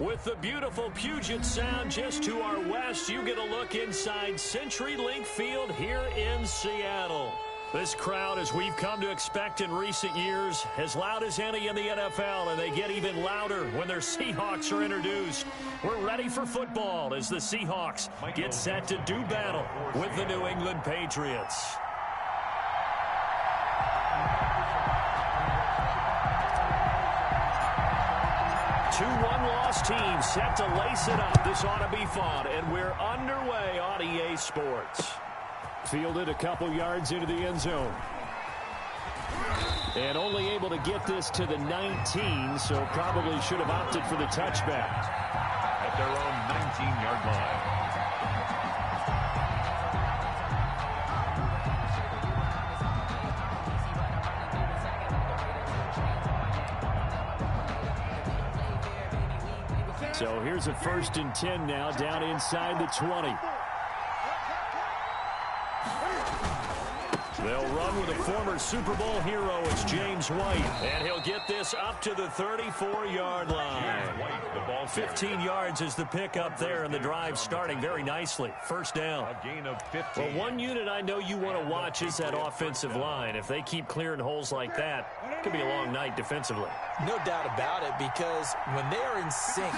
With the beautiful Puget Sound just to our west, you get a look inside CenturyLink Field here in Seattle. This crowd, as we've come to expect in recent years, as loud as any in the NFL, and they get even louder when their Seahawks are introduced. We're ready for football as the Seahawks get set to do battle with the New England Patriots. Two one-loss teams set to lace it up. This ought to be fun, and we're underway on EA Sports. Fielded a couple yards into the end zone. And only able to get this to the 19, so probably should have opted for the touchback. At their own 19-yard line. So here's a 1st and 10 now, down inside the 20. They'll run with a former Super Bowl hero. It's James White. And he'll get this up to the 34-yard line. 15 yards is the pickup there, and the drive starting very nicely. First down. A gain of 15. Well, one unit I know you want to watch is that offensive line. If they keep clearing holes like that, it could be a long night defensively. No doubt about it, because when they are in sync,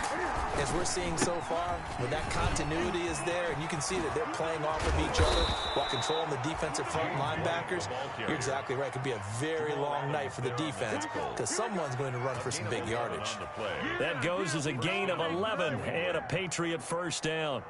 as we're seeing so far, when that continuity is there, and you can see that they're playing off of each other while controlling the defensive front linebackers, you're exactly right. It could be a very long night for the defense because someone's going to run for some big yardage. That goes as a gain of 11 and a Patriot first down.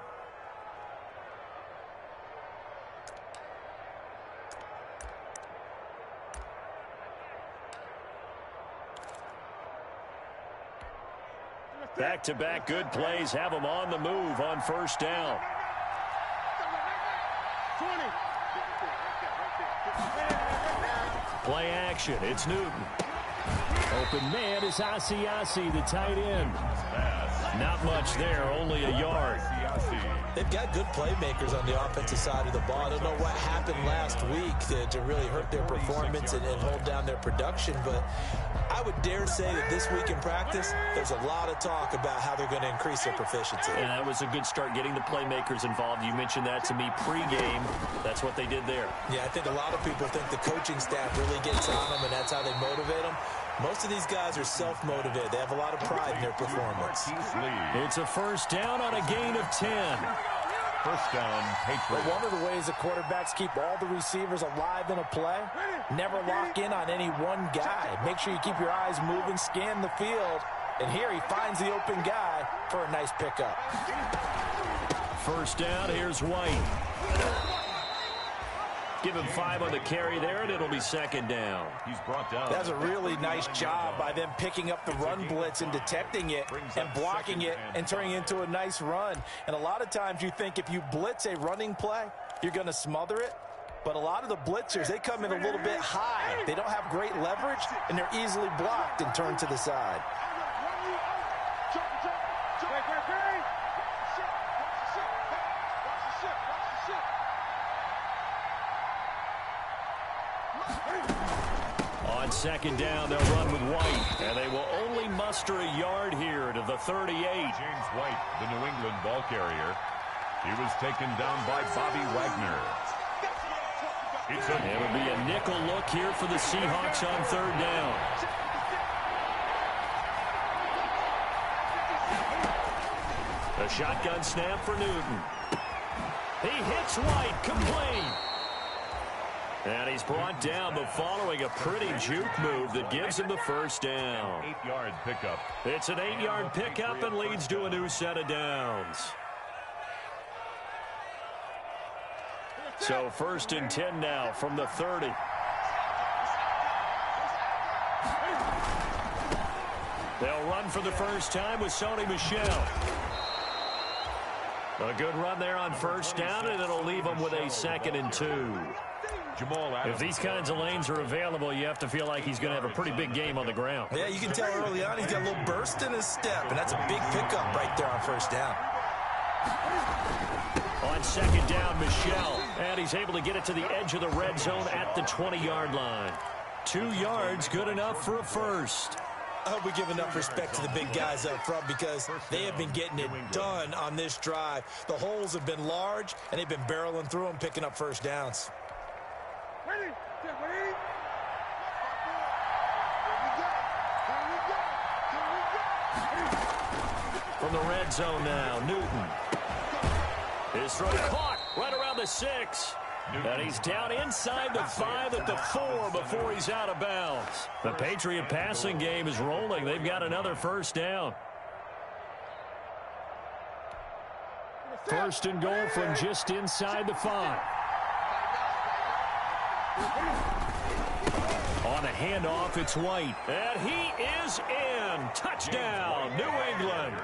Back-to-back good plays have them on the move on first down. Play action. It's Newton. Open man is Asiasi, the tight end. Not much there, only a yard. They've got good playmakers on the offensive side of the ball. I don't know what happened last week to really hurt their performance and hold down their production, but I would dare say that this week in practice, there's a lot of talk about how they're going to increase their proficiency. And that was a good start getting the playmakers involved. You mentioned that to me pregame. That's what they did there. Yeah, I think a lot of people think the coaching staff really gets on them, and that's how they motivate them. Most of these guys are self-motivated. They have a lot of pride in their performance. It's a first down on a gain of 10. First down, Patriots. But one of the ways the quarterbacks keep all the receivers alive in a play, never lock in on any one guy. Make sure you keep your eyes moving, scan the field, and here he finds the open guy for a nice pickup. First down, here's White. Give him 5 on the carry there, and it'll be second down. He's brought down. That's a really nice job by them picking up the run blitz and detecting it and blocking it and turning it into a nice run. And a lot of times you think if you blitz a running play, you're going to smother it. But a lot of the blitzers, they come in a little bit high. They don't have great leverage, and they're easily blocked and turned to the side. On second down, they'll run with White, and they will only muster a yard here to the 38. James White, the New England ball carrier. He was taken down by Bobby Wagner. It'll be a nickel look here for the Seahawks on third down. A shotgun snap for Newton. He hits White, complete. And he's brought down, but following a pretty juke move that gives him the first down. 8-yard pickup. It's an 8-yard pickup and leads to a new set of downs. So 1st and 10 now from the 30. They'll run for the first time with Sony Michel. A good run there on first down, and it'll leave them with a 2nd and 2. If these kinds of lanes are available, you have to feel like he's going to have a pretty big game on the ground. Yeah, you can tell early on he's got a little burst in his step, and that's a big pickup right there on first down. On second down, Michel, and he's able to get it to the edge of the red zone at the 20-yard line. 2 yards, good enough for a first. I hope we give enough respect to the big guys up front because they have been getting it done on this drive. The holes have been large, and they've been barreling through them, picking up first downs. From the red zone now, Newton. His throw caught right around the 6. And he's down inside the 5 at the 4 before he's out of bounds. The Patriot passing game is rolling. They've got another first down. First and goal from just inside the 5. On the handoff, it's White. And he is in. Touchdown, New England.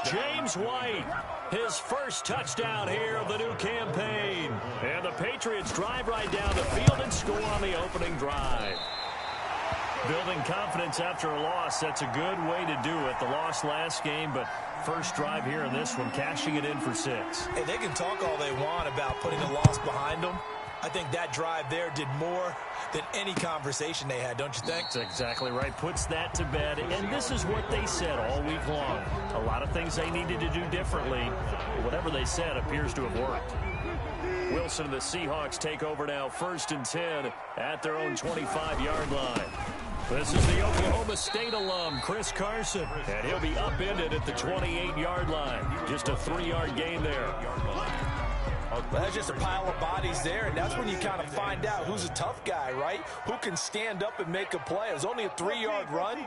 James White, his first touchdown here of the new campaign. And the Patriots drive right down the field and score on the opening drive. Building confidence after a loss, that's a good way to do it. The loss last game, but first drive here in this one, cashing it in for 6. Hey, they can talk all they want about putting the loss behind them. I think that drive there did more than any conversation they had, don't you think? That's exactly right. Puts that to bed. And this is what they said all week long. A lot of things they needed to do differently. Whatever they said appears to have worked. Wilson and the Seahawks take over now, 1st and 10 at their own 25-yard line. This is the Oklahoma State alum, Chris Carson. And he'll be upended at the 28-yard line. Just a 3-yard gain there. Well, that's just a pile of bodies there, and that's when you kind of find out who's a tough guy, right? Who can stand up and make a play. It was only a 3-yard run,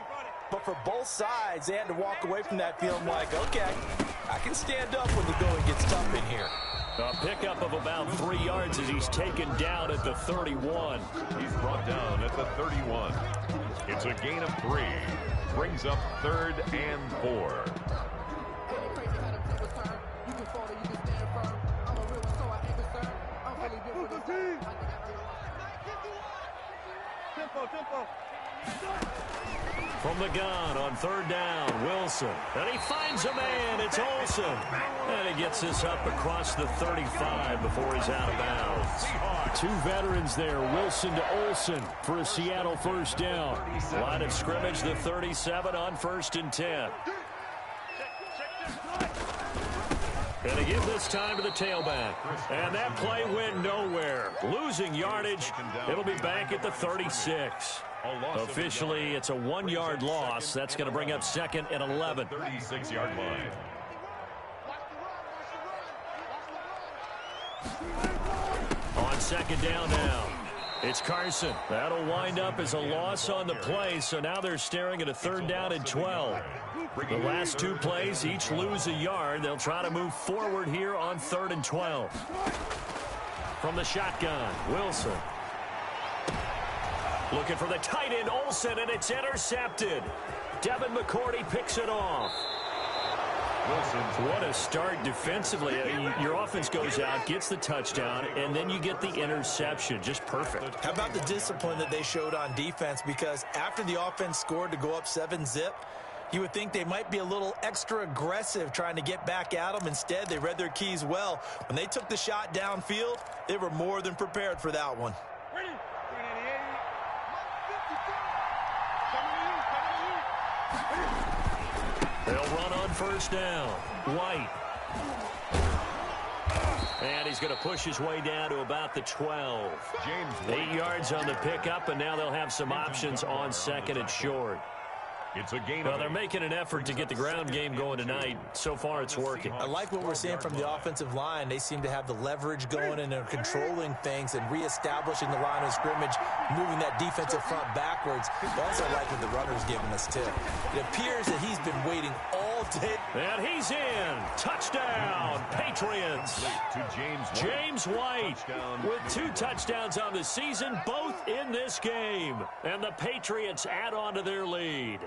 but for both sides, they had to walk away from that feeling like, okay, I can stand up when the going gets tough in here. A pickup of about 3 yards as he's taken down at the 31. He's brought down at the 31. It's a gain of 3. Brings up 3rd and 4. From the gun on 3rd down, Wilson. And he finds a man. It's Olsen. And he gets this up across the 35 before he's out of bounds. 2 veterans there, Wilson to Olsen for a Seattle first down. Line of scrimmage, the 37 on 1st and 10. And they give this time to the tailback. And that play went nowhere. Losing yardage. It'll be back at the 36. Officially, it's a 1-yard loss. That's going to bring up 2nd and 11. 36-yard line. On 2nd down now. It's Carson. That'll wind up as a loss on the play, so now they're staring at a 3rd down and 12. The last 2 plays, each lose a yard. They'll try to move forward here on 3rd and 12. From the shotgun, Wilson. Looking for the tight end, Olsen, and it's intercepted. Devin McCourty picks it off. What a start defensively. Your offense goes out, gets the touchdown, and then you get the interception. Just perfect. How about the discipline that they showed on defense? Because after the offense scored to go up 7-zip, you would think they might be a little extra aggressive trying to get back at them. Instead, they read their keys well. When they took the shot downfield, they were more than prepared for that one. They'll run on 1st down. White. And he's going to push his way down to about the 12. 8 yards on the pickup, and now they'll have some options on 2nd and short. It's a gain. Well, they're making an effort to get the ground game going tonight. So far, it's working. I like what we're seeing from the offensive line. They seem to have the leverage going, and they're controlling things and reestablishing the line of scrimmage, moving that defensive front backwards. I also like what the runner's giving us, too. It appears that he's been waiting all day. And he's in. Touchdown, Patriots. To James White with 2 touchdowns on the season, both in this game. And the Patriots add on to their lead.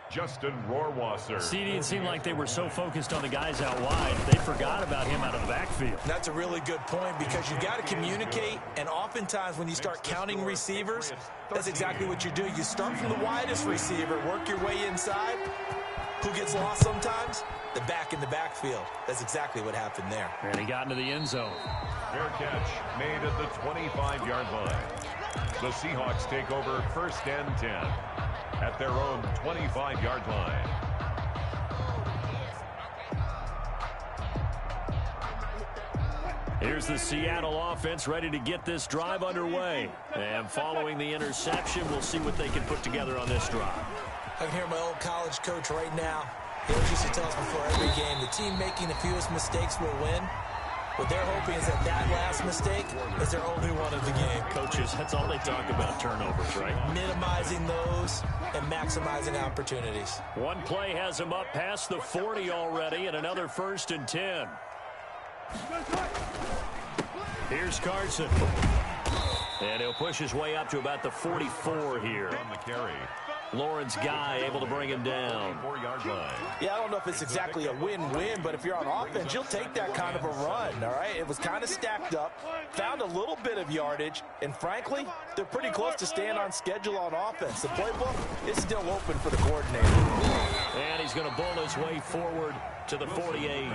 Justin Rohrwasser. See, it didn't seem like they were so focused on the guys out wide, they forgot about him out of the backfield. That's a really good point because you got to communicate, and oftentimes when you start counting receivers, that's exactly what you do. You start from the widest receiver, work your way inside. Who gets lost sometimes? The back in the backfield. That's exactly what happened there. And he got into the end zone. Fair catch made at the 25-yard line. The Seahawks take over 1st and 10. at their own 25-yard line. Here's the Seattle offense ready to get this drive underway. And following the interception, we'll see what they can put together on this drive. I can hear my old college coach right now. He always used to tell us before every game, the team making the fewest mistakes will win. What they're hoping is that last mistake is their only one of the game. Coaches, that's all they talk about, turnovers, right? Minimizing those and maximizing opportunities. One play has him up past the 40 already, and another 1st and 10. Here's Carson. And he'll push his way up to about the 44 here. On the carry. Lawrence Guy able to bring him down. 4-yard line. Yeah, I don't know if it's exactly a win-win, but if you're on offense, you'll take that kind of a run, all right? It was kind of stacked up, found a little bit of yardage, and frankly, they're pretty close to staying on schedule on offense. The playbook is still open for the coordinator. And he's going to bull his way forward to the 48.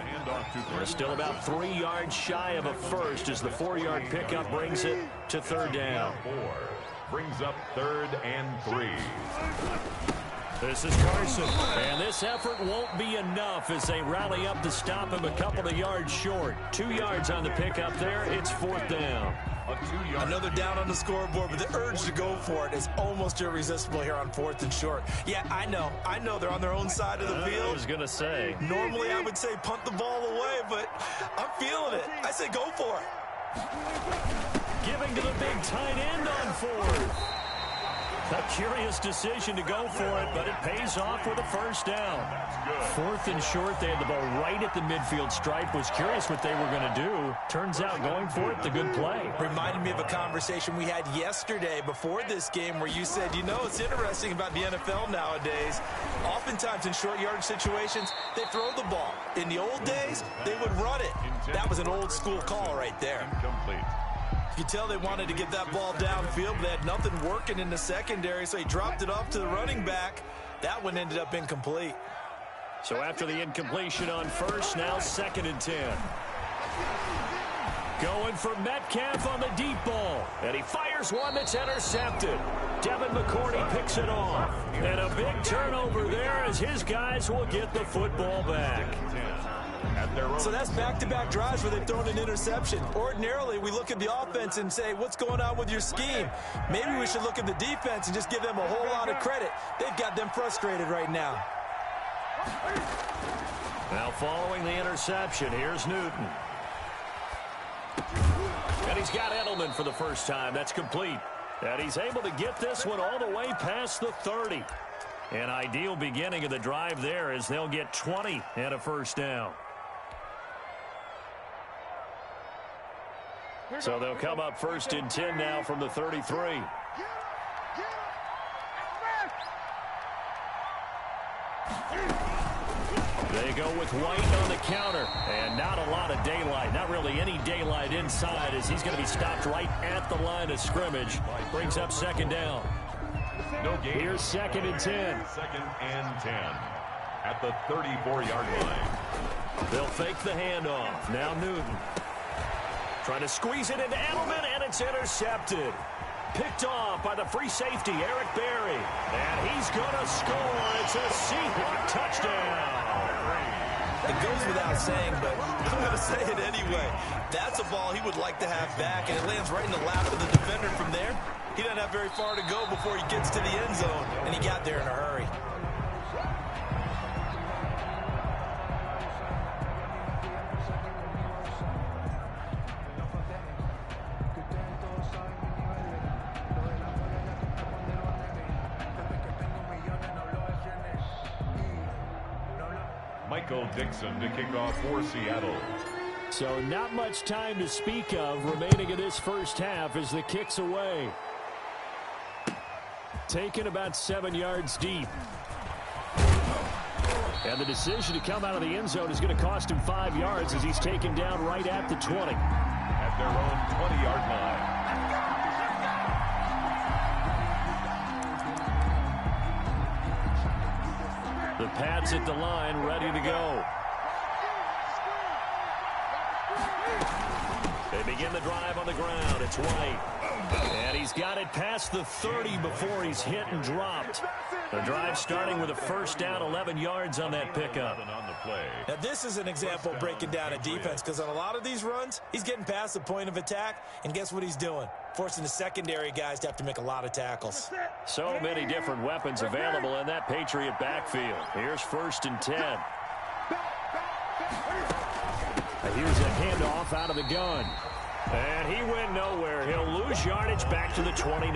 We're still about 3 yards shy of a first as the 4-yard pickup brings it to 3rd down. Brings up 3rd and 3. This is Carson, and this effort won't be enough as they rally up to stop him a couple of yards short. 2 yards on the pickup there. It's 4th down. Another down on the scoreboard, but the urge to go for it is almost irresistible here on 4th and short. Yeah, I know they're on their own side of the field. I was going to say. Normally I would say punt the ball away, but I'm feeling it. I say go for it. Giving to the big tight end on 4th. A curious decision to go for it, but it pays off with a 1st down. 4th and short, they had the ball right at the midfield stripe. Was curious what they were going to do. Turns out going for it, the good play. Reminded me of a conversation we had yesterday before this game where you said, you know, it's interesting about the NFL nowadays. Oftentimes in short yardage situations, they throw the ball. In the old days, they would run it. That was an old school call right there. Incomplete. You could tell they wanted to get that ball downfield, but they had nothing working in the secondary, so he dropped it off to the running back. That one ended up incomplete. So after the incompletion on 1st, now 2nd and 10. Going for Metcalf on the deep ball. And he fires one that's intercepted. Devin McCourty picks it off. And a big turnover there as his guys will get the football back. So that's back-to-back drives where they've thrown an interception. Ordinarily, we look at the offense and say, what's going on with your scheme? Maybe we should look at the defense and just give them a whole lot of credit. They've got them frustrated right now. Now following the interception, here's Newton. And he's got Edelman for the first time. That's complete. And he's able to get this one all the way past the 30. An ideal beginning of the drive there as they'll get 20 and a 1st down. So they'll come up 1st and 10 now from the 33. They go with White on the counter, and not a lot of daylight. Not really any daylight inside as he's going to be stopped right at the line of scrimmage. Brings up 2nd down. No gain. Here's 2nd and 10. 2nd and 10 at the 34-yard line. They'll fake the handoff. Now Newton. Trying to squeeze it into Edelman, and it's intercepted. Picked off by the free safety, Eric Berry. And he's going to score. It's a Seahawk touchdown. It goes without saying, but I'm going to say it anyway. That's a ball he would like to have back, and it lands right in the lap of the defender from there. He doesn't have very far to go before he gets to the end zone, and he got there in a hurry. Michael Dixon to kick off for Seattle. So not much time to speak of remaining in this first half as the kick's away. Taken about 7 yards deep. And the decision to come out of the end zone is going to cost him 5 yards as he's taken down right at the 20. At their own 20-yard line. The Pats at the line, ready to go. They begin the drive on the ground. It's White. And he's got it past the 30 before he's hit and dropped. The drive starting with a first down, 11 yards on that pickup. Now, this is an example of breaking down a defense, because on a lot of these runs, he's getting past the point of attack, and guess what he's doing? Forcing the secondary guys to have to make a lot of tackles. So many different weapons available in that Patriot backfield. Here's 1st and 10. Here's a handoff out of the gun. And he went nowhere. He'll lose yardage back to the 29.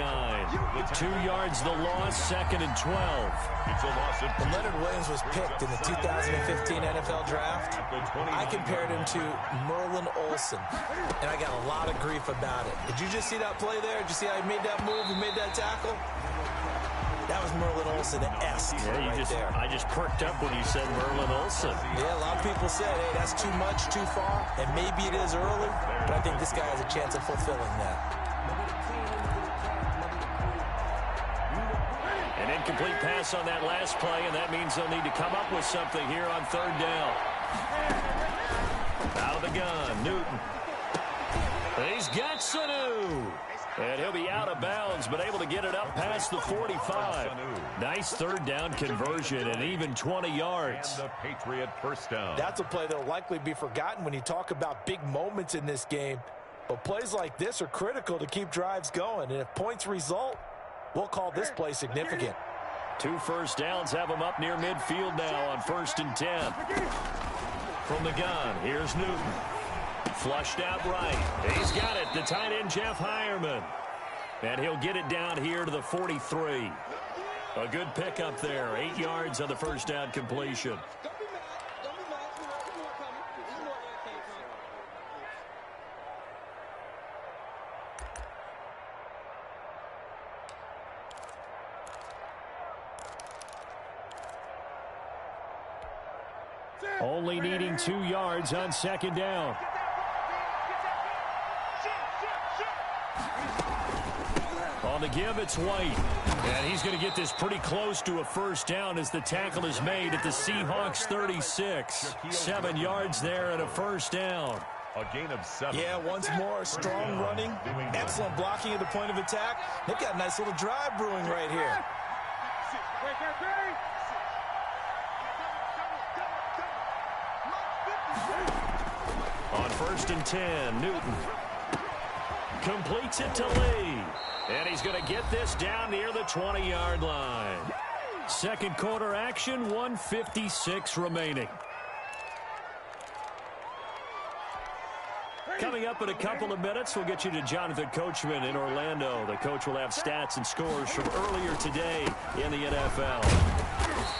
With 2 yards the loss, 2nd and 12. It's a loss of 2. When Leonard Williams was picked in the 2015 NFL Draft, I compared him to Merlin Olsen, and I got a lot of grief about it. Did you just see that play there? Did you see how he made that move and made that tackle? That was Merlin Olsen-esque there. I just perked up when you said Merlin Olsen. Yeah, a lot of people said, hey, that's too much, too far, and maybe it is early, but I think this guy has a chance of fulfilling that. An incomplete pass on that last play, and that means they'll need to come up with something here on 3rd down. Out of the gun, Newton. He's got Sanu. And he'll be out of bounds, but able to get it up past the 45. Nice 3rd down conversion and even 20 yards. And the Patriot first down. That's a play that will likely be forgotten when you talk about big moments in this game. But plays like this are critical to keep drives going. And if points result, we'll call this play significant. 2 first downs have him up near midfield now on 1st and 10. From the gun, here's Newton. Flushed out right. He's got it. The tight end, Jeff Heuerman. And he'll get it down here to the 43. A good pickup there. 8 yards on the first down completion. Only needing 2 yards on 2nd down. On the give, it's White. And he's going to get this pretty close to a first down as the tackle is made at the Seahawks 36. 7 yards there and a first down. A gain of 7. Yeah, once more, strong running, excellent blocking at the point of attack. They've got a nice little drive brewing right here. On 1st and 10, Newton completes it to Lee. And he's going to get this down near the 20-yard line. Second quarter action, 1:56 remaining. Coming up in a couple of minutes, we'll get you to Jonathan Coachman in Orlando. The coach will have stats and scores from earlier today in the NFL.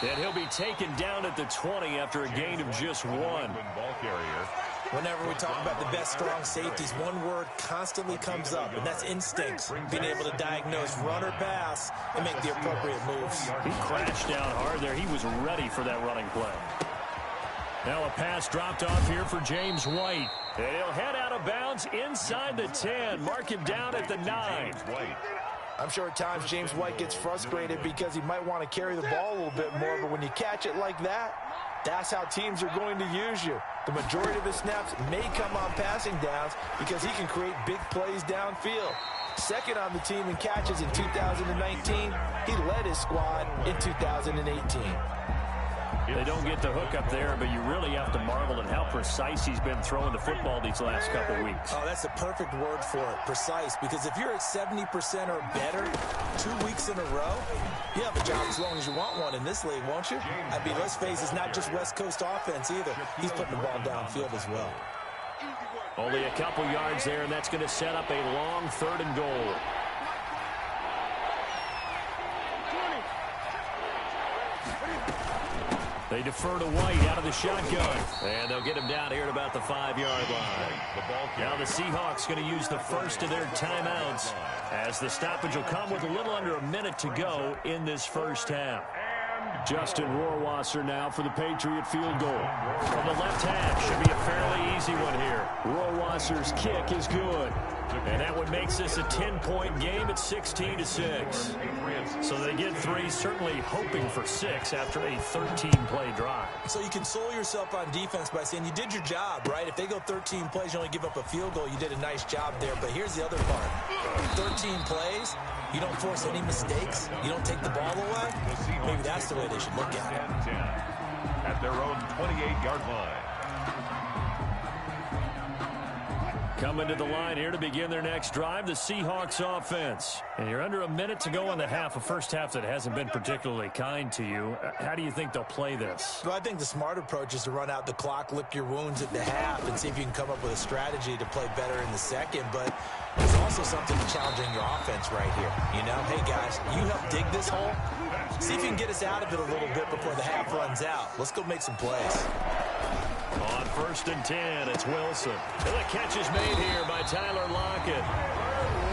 And he'll be taken down at the 20 after a gain of just 1. Ball carrier. Whenever we talk about the best strong safeties, one word constantly comes up, and that's instincts. Being able to diagnose run or pass and make the appropriate moves. He crashed down hard there. He was ready for that running play. Now a pass dropped off here for James White. And he'll head out of bounds inside the 10. Mark him down at the 9. I'm sure at times James White gets frustrated because he might want to carry the ball a little bit more, but when you catch it like that, that's how teams are going to use you. The majority of his snaps may come on passing downs because he can create big plays downfield. Second on the team in catches in 2019. He led his squad in 2018. They don't get the hook up there, but you really have to marvel at how precise he's been throwing the football these last couple of weeks. Oh, that's the perfect word for it, precise, because if you're at 70% or better 2 weeks in a row, you have a job as long as you want one in this league, won't you? I mean, let's face it, it's not just West Coast offense either. He's putting the ball downfield as well. Only a couple yards there, and that's going to set up a long 3rd and goal. They defer to White out of the shotgun. And they'll get him down here at about the 5-yard line. Now the Seahawks going to use the first of their timeouts as the stoppage will come with a little under a minute to go in this first half. Justin Rohrwasser now for the Patriot field goal. From the left hash, should be a fairly easy one here. Rohrwasser Prosser's kick is good. And that one makes this a 10-point game at 16-6. So they get 3, certainly hoping for 6 after a 13-play drive. So you console yourself on defense by saying you did your job, right? If they go 13 plays, you only give up a field goal, you did a nice job there. But here's the other part. 13 plays, you don't force any mistakes, you don't take the ball away. Maybe that's the way they should look at it. At their own 28-yard line. Coming to the line here to begin their next drive, the Seahawks offense. And you're under a minute to go in the half, a first half that hasn't been particularly kind to you. How do you think they'll play this? Well, I think the smart approach is to run out the clock, lick your wounds at the half, and see if you can come up with a strategy to play better in the second. But there's also something challenging your offense right here. You know, hey, guys, you help dig this hole. See if you can get us out of it a little bit before the half runs out. Let's go make some plays. On 1st and 10, it's Wilson. And the catch is made here by Tyler Lockett.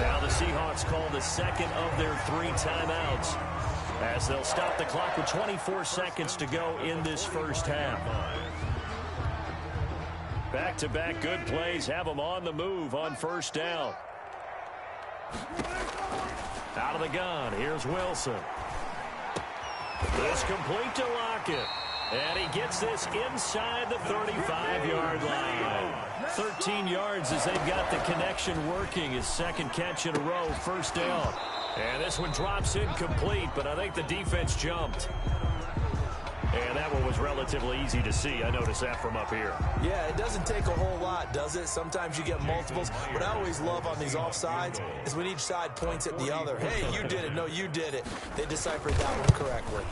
Now the Seahawks call the second of their 3 timeouts as they'll stop the clock with 24 seconds to go in this first half. Back-to-back good plays have them on the move on 1st down. Out of the gun, here's Wilson. It's complete to Lockett. And he gets this inside the 35-yard line. 13 yards as they've got the connection working. His second catch in a row, 1st down. And this one drops incomplete, but I think the defense jumped. And that one was relatively easy to see. I noticed that from up here. Yeah, it doesn't take a whole lot, does it? Sometimes you get multiples. What I always love on these offsides is when each side points at the other. Hey, you did it. No, you did it. They deciphered that one correctly.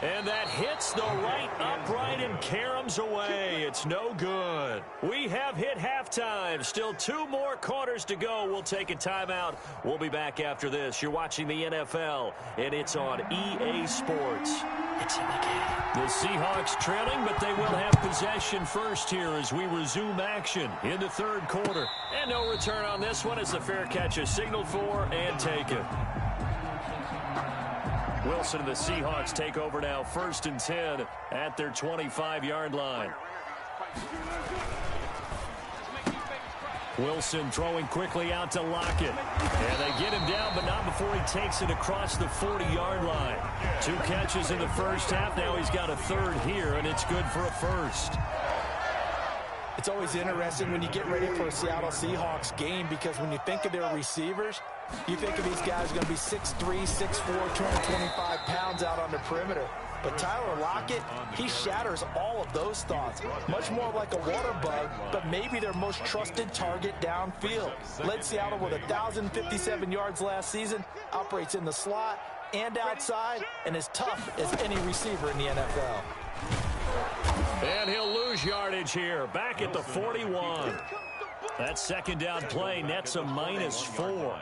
And that hits the right upright and caroms away. It's no good. We have hit halftime. Still 2 more quarters to go. We'll take a timeout. We'll be back after this. You're watching the NFL, and it's on EA Sports. It's in the game. The Seahawks trailing, but they will have possession first here as we resume action in the 3rd quarter. And no return on this one as the fair catch is signaled for and taken. Wilson and the Seahawks take over now, 1st and 10 at their 25-yard line. Wilson throwing quickly out to Lockett. And they get him down, but not before he takes it across the 40-yard line. 2 catches in the first half. Now he's got a 3rd here, and it's good for a 1st. It's always interesting when you get ready for a Seattle Seahawks game because when you think of their receivers, you think of these guys going to be 6'3", 6'4", 225 pounds out on the perimeter. But Tyler Lockett, he shatters all of those thoughts. Much more like a water bug, but maybe their most trusted target downfield. Led Seattle with 1,057 yards last season, operates in the slot and outside, and is tough as any receiver in the NFL. And he'll lose yardage here, back at the 41. That 2nd down play nets a -4.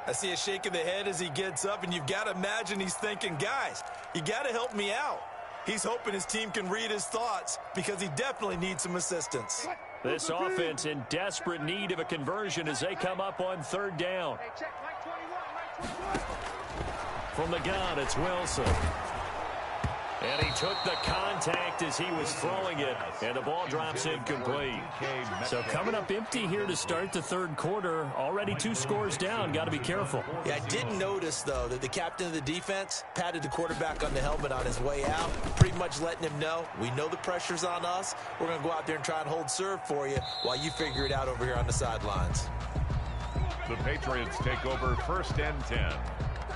I see a shake of the head as he gets up, and you've got to imagine he's thinking, guys, you got to help me out. He's hoping his team can read his thoughts because he definitely needs some assistance. This offense in desperate need of a conversion as they come up on 3rd down. From the gun, it's Wilson. And he took the contact as he was throwing it, and the ball drops incomplete. So coming up empty here to start the 3rd quarter. Already 2 scores down. Got to be careful. Yeah, I did notice, though, that the captain of the defense patted the quarterback on the helmet on his way out, pretty much letting him know, we know the pressure's on us. We're going to go out there and try and hold serve for you while you figure it out over here on the sidelines. The Patriots take over 1st and 10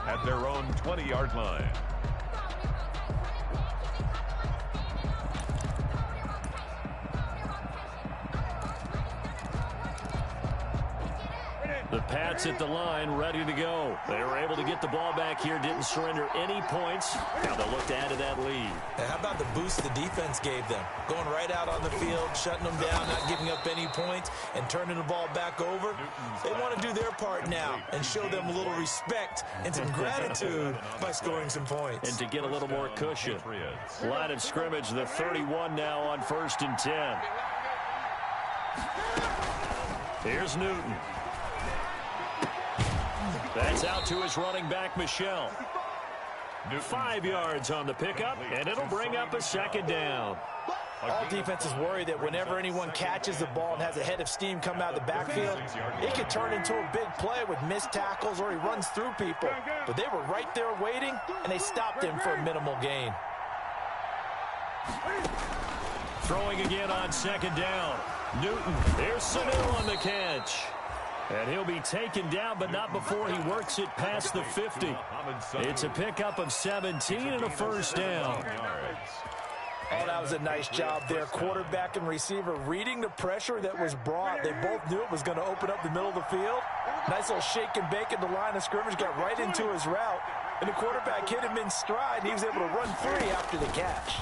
at their own 20-yard line. The Pats at the line, ready to go. They were able to get the ball back here, didn't surrender any points. Now they'll look to add to that lead. And how about the boost the defense gave them? Going right out on the field, shutting them down, not giving up any points, and turning the ball back over. They want to do their part now and show them a little respect and some gratitude by scoring some points. And to get a little more cushion. Line of scrimmage, the 31 now on 1st and 10. Here's Newton. That's out to his running back, Michel. 5 yards on the pickup, and it'll bring up a 2nd down. All defenses worry that whenever anyone catches the ball and has a head of steam come out of the backfield, it could turn into a big play with missed tackles or he runs through people. But they were right there waiting, and they stopped him for a minimal gain. Throwing again on second down. Newton, here's Sanu on the catch. And he'll be taken down, but not before he works it past the 50. It's a pickup of 17 and a first down. Oh, that was a nice job there. Quarterback and receiver reading the pressure that was brought. They both knew it was going to open up the middle of the field. Nice little shake and bake at the line of scrimmage, got right into his route. And the quarterback hit him in stride. He was able to run free after the catch.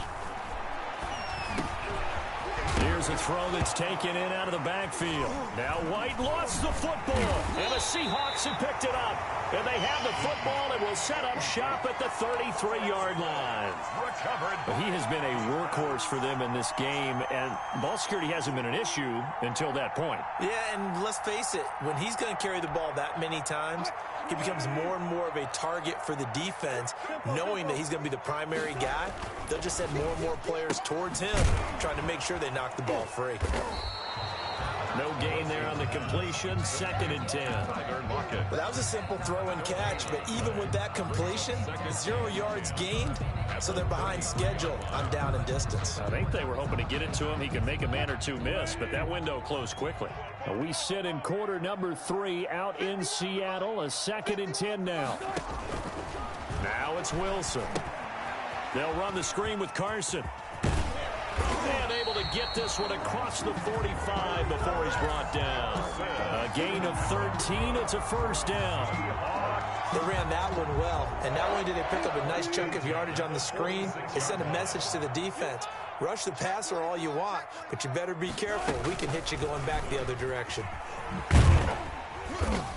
Here's a throw that's taken in out of the backfield. Now White lost the football, and the Seahawks have picked it up. And they have the football and will set up shop at the 33-yard line. But he has been a workhorse for them in this game, and ball security hasn't been an issue until that point. Yeah, and let's face it, when he's going to carry the ball that many times, he becomes more and more of a target for the defense, knowing that he's going to be the primary guy. They'll just send more and more players towards him, trying to make sure they knock the ball free. No gain there on the completion, 2nd and 10. Well, that was a simple throw and catch, but even with that completion, 0 yards gained, so they're behind schedule on down and distance. I think they were hoping to get it to him. He could make a man or two miss, but that window closed quickly. We sit in quarter number 3 out in Seattle, a 2nd and 10 now. Now it's Wilson. They'll run the screen with Carson. And able to get this one across the 45 before he's brought down. A gain of 13. It's a first down. They ran that one well, and not only did they pick up a nice chunk of yardage on the screen, they sent a message to the defense. Rush the passer all you want, but you better be careful. We can hit you going back the other direction.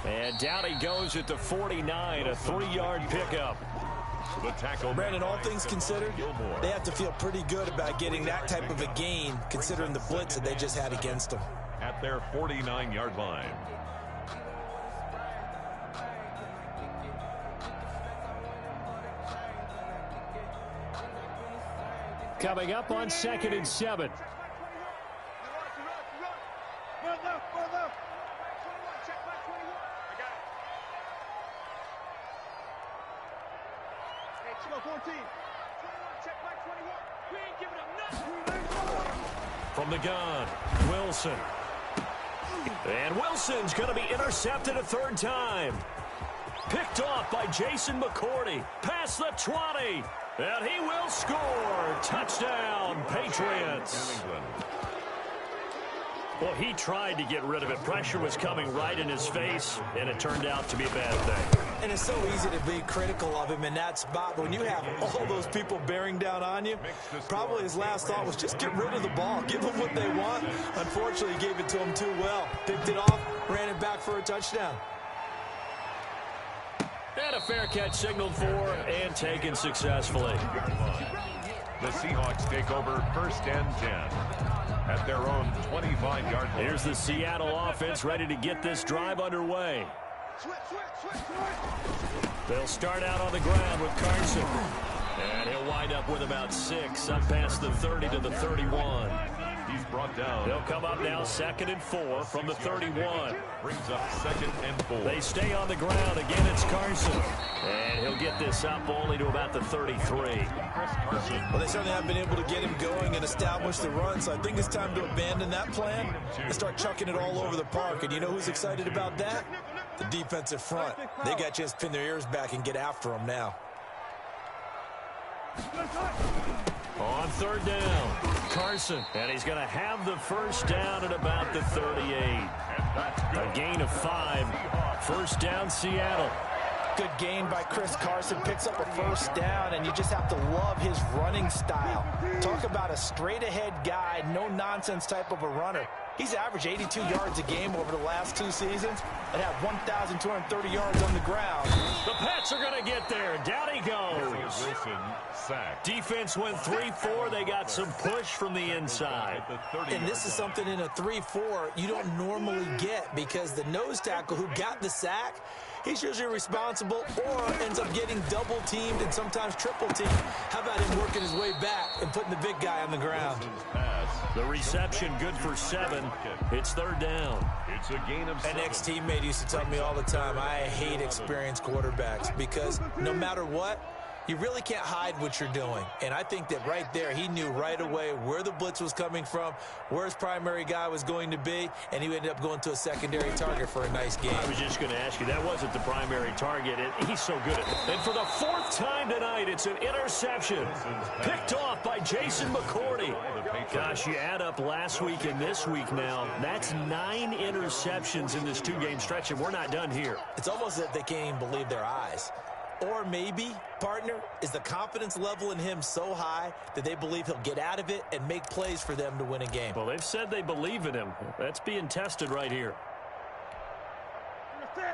And down he goes at the 49, a 3-yard pickup. The tackle. Brandon, all things considered, they have to feel pretty good about getting that type of a gain, considering the blitz that they just had against them. At their 49-yard line. Coming up on 2nd and 7. From the gun, Wilson. And Wilson's going to be intercepted a 3rd time. Picked off by Jason McCourty. Past the 20. And he will score. Touchdown, Patriots. Well, he tried to get rid of it. Pressure was coming right in his face, and it turned out to be a bad thing. And it's so easy to be critical of him in that spot. But when you have all those people bearing down on you, probably his last thought was just get rid of the ball. Give them what they want. Unfortunately, he gave it to them too well. Picked it off, ran it back for a touchdown. And a fair catch signaled for and taken successfully. The Seahawks take over 1st and 10 at their own 25-yard line. Here's the Seattle offense ready to get this drive underway. They'll start out on the ground with Carson. And he'll wind up with about 6 up past the 30 to the 31. He's brought down. They'll come up now 2nd and 4 from the 31. Brings up 2nd and 4. They stay on the ground. Again, it's Carson. And he'll get this up only to about the 33. Well, they certainly haven't been able to get him going and establish the run, so I think it's time to abandon that plan and start chucking it all over the park. And you know who's excited about that? The defensive front. They got a chance to pin their ears back and get after him now. On 3rd down, Carson. And he's going to have the first down at about the 38. A gain of 5. 1st down, Seattle. Good gain by Chris Carson. Picks up a first down, and you just have to love his running style. Talk about a straight-ahead guy, no-nonsense type of a runner. He's averaged 82 yards a game over the last 2 seasons and had 1,230 yards on the ground. The Pats are going to get there. Down he goes. Wilson sacked. Defense went 3-4. They got some push from the inside. And this is something in a 3-4 you don't normally get because the nose tackle who got the sack, he's usually responsible or ends up getting double-teamed and sometimes triple-teamed. How about him working his way back and putting the big guy on the ground? The reception good for 7. It's third down. It's a gain of 7. An ex-teammate used to tell me all the time, I hate experienced quarterbacks because no matter what, you really can't hide what you're doing. And I think that right there, he knew right away where the blitz was coming from, where his primary guy was going to be, and he ended up going to a secondary target for a nice game. I was just going to ask you, that wasn't the primary target. He's so good at it. And for the 4th time tonight, it's an interception. Picked off by Jason McCourty. Gosh, you add up last week and this week now, that's 9 interceptions in this 2-game stretch, and we're not done here. It's almost as if they can't even believe their eyes. Or maybe, partner, is the confidence level in him so high that they believe he'll get out of it and make plays for them to win a game. Well, they've said they believe in him. That's being tested right here.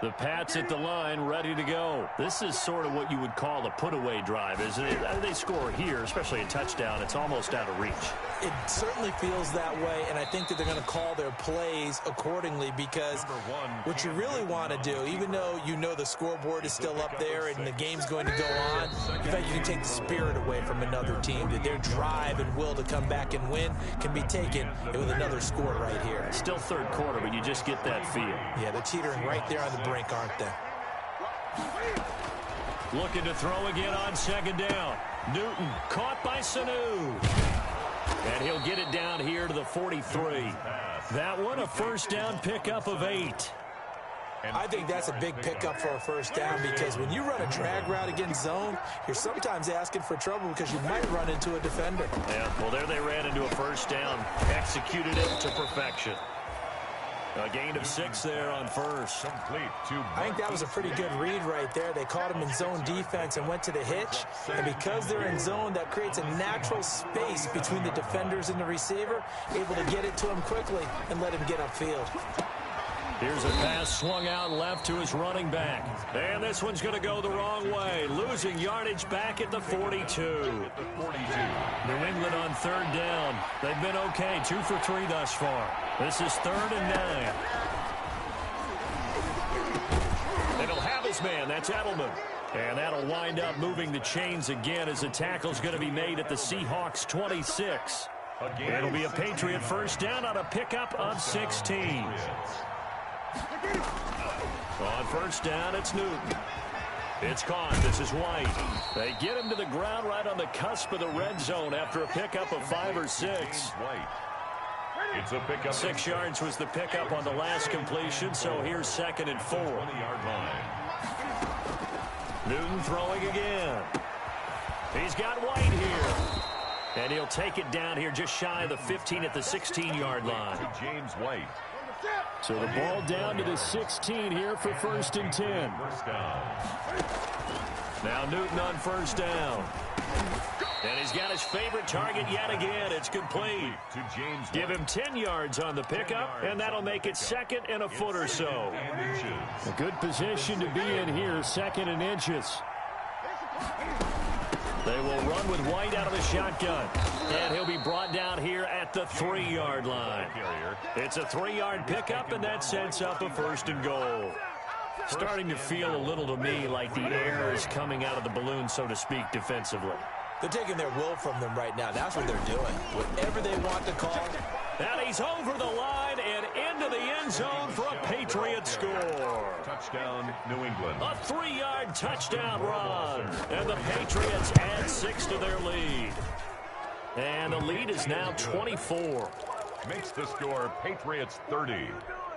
The Pats at the line, ready to go. This is sort of what you would call a put-away drive, isn't it? They score here, especially a touchdown. It's almost out of reach. It certainly feels that way, and I think that they're going to call their plays accordingly because what you really want to do, even though you know the scoreboard is still up there and the game's going to go on, in fact, you can take the spirit away from another team, that their drive and will to come back and win can be taken with another score right here. Still third quarter, but you just get that feel. Yeah, they're teetering right there on the brink, aren't they? Looking to throw again on second down. Newton caught by Sanu. And he'll get it down here to the 43. That one a first down pickup of 8. I think that's a big pickup for a first down because when you run a drag route against zone, you're sometimes asking for trouble because you might run into a defender. Yeah, well, there they ran into a first down. Executed it to perfection. A gain of 6 there on first. I think that was a pretty good read right there. They caught him in zone defense and went to the hitch. And because they're in zone, that creates a natural space between the defenders and the receiver, able to get it to him quickly and let him get upfield. Here's a pass swung out left to his running back. And this one's going to go the wrong way. Losing yardage back at the 42. New England on third down. They've been okay. 2 for 3 thus far. This is 3rd and 9. And he'll have his man. That's Edelman. And that'll wind up moving the chains again as the tackle's going to be made at the Seahawks 26. It'll be a Patriot first down on a pickup of 16. On first down, it's Newton. It's caught. This is White. They get him to the ground right on the cusp of the red zone after a pickup of 5 or 6. It's a pickup. 6 yards was the pickup on the last completion, so here's 2nd and 4. 20-yard line. Newton throwing again. He's got White here. And he'll take it down here just shy of the 15 at the 16-yard line. To James White. So the ball down to the 16 here for 1st and 10. First down. Now Newton on first down. And he's got his favorite target yet again. It's complete. To James White. Give him 10 yards on the pickup, and that'll make it 2nd and a foot or so. A good position to be in here, 2nd and inches. They will run with White out of the shotgun. And he'll be brought down here at the 3-yard line. It's a 3-yard pickup, and that sets up a 1st and goal. Starting to feel a little to me like the air is coming out of the balloon, so to speak, defensively. They're taking their will from them right now. That's what they're doing. Whatever they want to call. And he's over the line and into the end zone for a Patriot score. Touchdown, New England. A 3-yard touchdown run. And the Patriots add 6 to their lead. And the lead is now 24. Makes the score Patriots 30,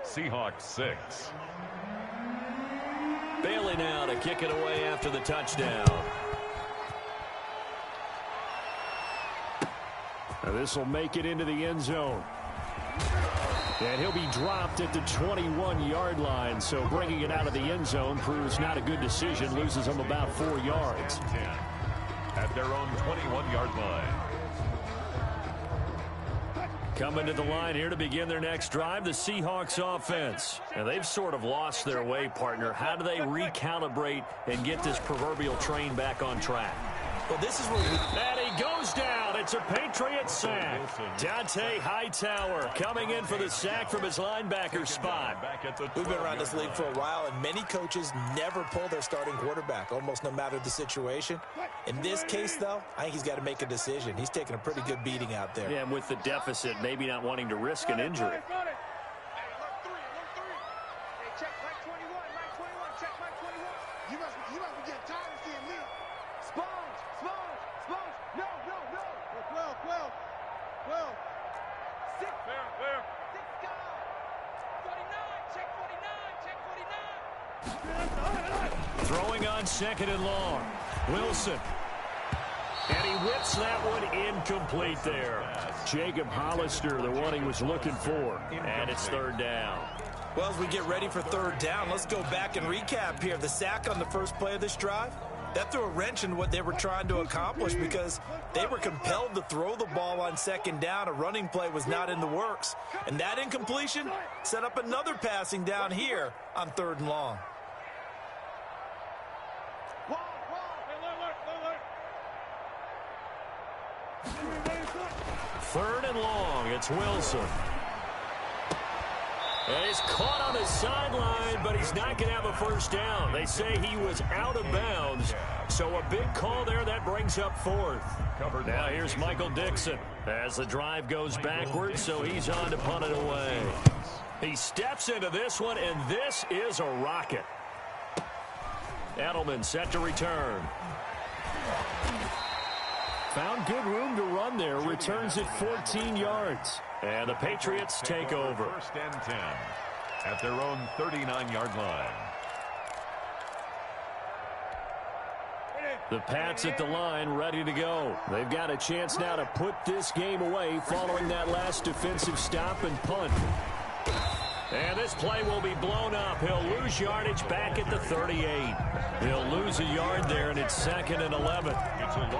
Seahawks 6. Bailey now to kick it away after the touchdown. Now this will make it into the end zone. And he'll be dropped at the 21-yard line, so bringing it out of the end zone proves not a good decision, loses him about 4 yards. 10 at their own 21-yard line. Coming to the line here to begin their next drive, the Seahawks offense. And they've sort of lost their way, partner. How do they recalibrate and get this proverbial train back on track? Well, this is where And he goes down at It's a Patriot sack. Dante Hightower coming in for the sack from his linebacker spot. We've been around this league for a while, and many coaches never pull their starting quarterback, almost no matter the situation. In this case, though, I think he's got to make a decision. He's taking a pretty good beating out there. Yeah, and with the deficit, maybe not wanting to risk an injury. Throwing on second and long. Wilson. And he whips that one incomplete there. Jacob Hollister, the one he was looking for. And it's third down. Well, as we get ready for third down, let's go back and recap here. The sack on the first play of this drive, that threw a wrench in what they were trying to accomplish because they were compelled to throw the ball on second down. A running play was not in the works. And that incompletion set up another passing down here on third and long. Third and long, it's Wilson. And he's caught on the sideline, but he's not going to have a first down. They say he was out of bounds, so a big call there that brings up fourth. Now here's Michael Dixon as the drive goes backwards, so he's on to punt it away. He steps into this one, and this is a rocket. Edelman set to return. Found good room to run there. Returns it 14 yards. And the Patriots take over. First and 10 at their own 39-yard line. The Pats at the line ready to go. They've got a chance now to put this game away following that last defensive stop and punt. And this play will be blown up. He'll lose yardage back at the 38. He'll lose a yard there, and it's second and 11.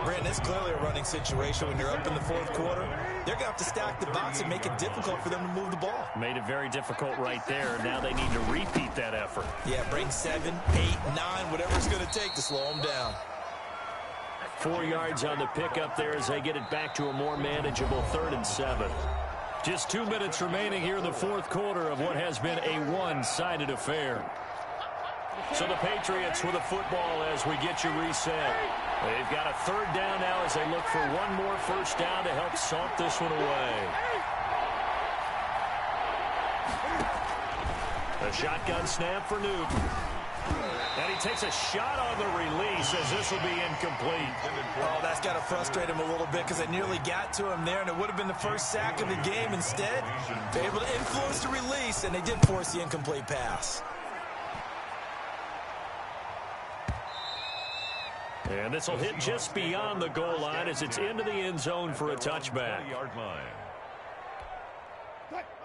Brandon, it's clearly a running situation when you're up in the fourth quarter. They're going to have to stack the box and make it difficult for them to move the ball. Made it very difficult right there. Now they need to repeat that effort. Yeah, bring 7, 8, 9, whatever it's going to take to slow them down. 4 yards on the pickup there as they get it back to a more manageable 3rd and 7. Just 2 minutes remaining here in the fourth quarter of what has been a one-sided affair. So the Patriots with a football as we get you reset. They've got a third down now as they look for one more first down to help salt this one away. A shotgun snap for Newton. And he takes a shot on the release as this will be incomplete. Oh, that's got to frustrate him a little bit because they nearly got to him there, and it would have been the first sack of the game. Instead, they're able to influence the release, and they did force the incomplete pass. And this will hit just beyond the goal line as it's into the end zone for a touchback.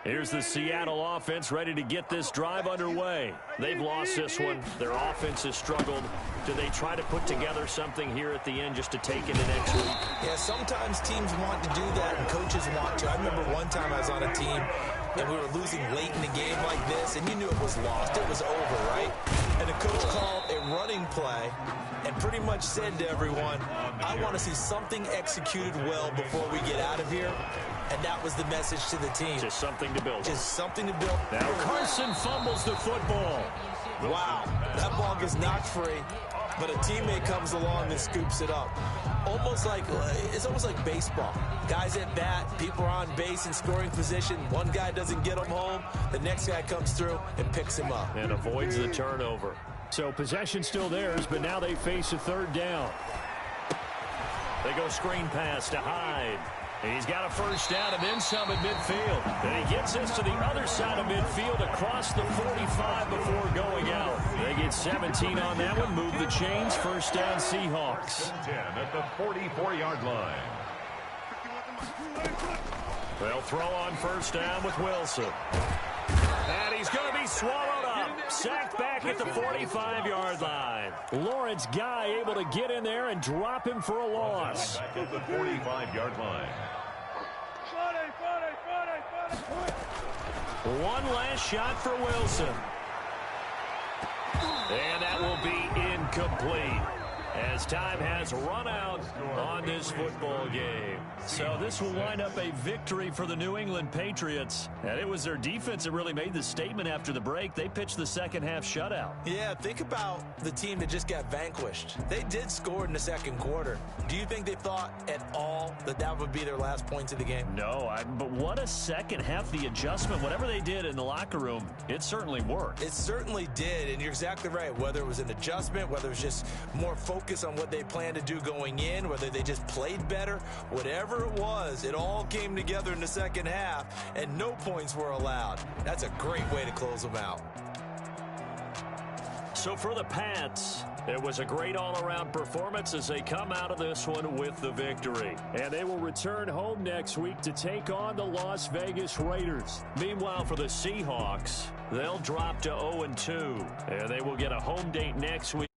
Here's the Seattle offense ready to get this drive underway. They've lost this one. Their offense has struggled. Do they try to put together something here at the end just to take it next week? Yeah, sometimes teams want to do that and coaches want to. I remember one time I was on a team and we were losing late in the game like this, and you knew it was lost. It was over, right? And the coach called a running play and pretty much said to everyone, I want to see something executed well before we get out of here. And that was the message to the team. Just something to build. Just something to build. Now Carson fumbles the football. Wow, that ball gets knocked free, but a teammate comes along and scoops it up. It's almost like baseball. Guys at bat, people are on base in scoring position. One guy doesn't get him home. The next guy comes through and picks him up. And avoids the turnover. So possession still theirs, but now they face a third down. They go screen pass to Hyde. He's got a first down and then some at midfield. And he gets this to the other side of midfield across the 45 before going out. They get 17 on that one, move the chains, first down Seahawks. 10 at the 44-yard line. They'll throw on first down with Wilson. And he's going to be swallowed up. Sacked back at the 45-yard line. Lawrence Guy able to get in there and drop him for a loss. Back at the 45-yard line. One last shot for Wilson. And that will be incomplete. as time has run out on this football game. So this will wind up a victory for the New England Patriots. And it was their defense that really made the statement after the break. They pitched the second half shutout. Yeah, think about the team that just got vanquished. They did score in the second quarter. Do you think they thought at all that that would be their last points of the game? No, but what a second half. The adjustment, whatever they did in the locker room, it certainly worked. It certainly did, and you're exactly right. Whether it was an adjustment, whether it was just more focus on what they planned to do going in, whether they just played better, whatever it was, it all came together in the second half, and no points were allowed. That's a great way to close them out. So for the Pats, it was a great all-around performance as they come out of this one with the victory. And they will return home next week to take on the Las Vegas Raiders. Meanwhile, for the Seahawks, they'll drop to 0-2, and they will get a home date next week.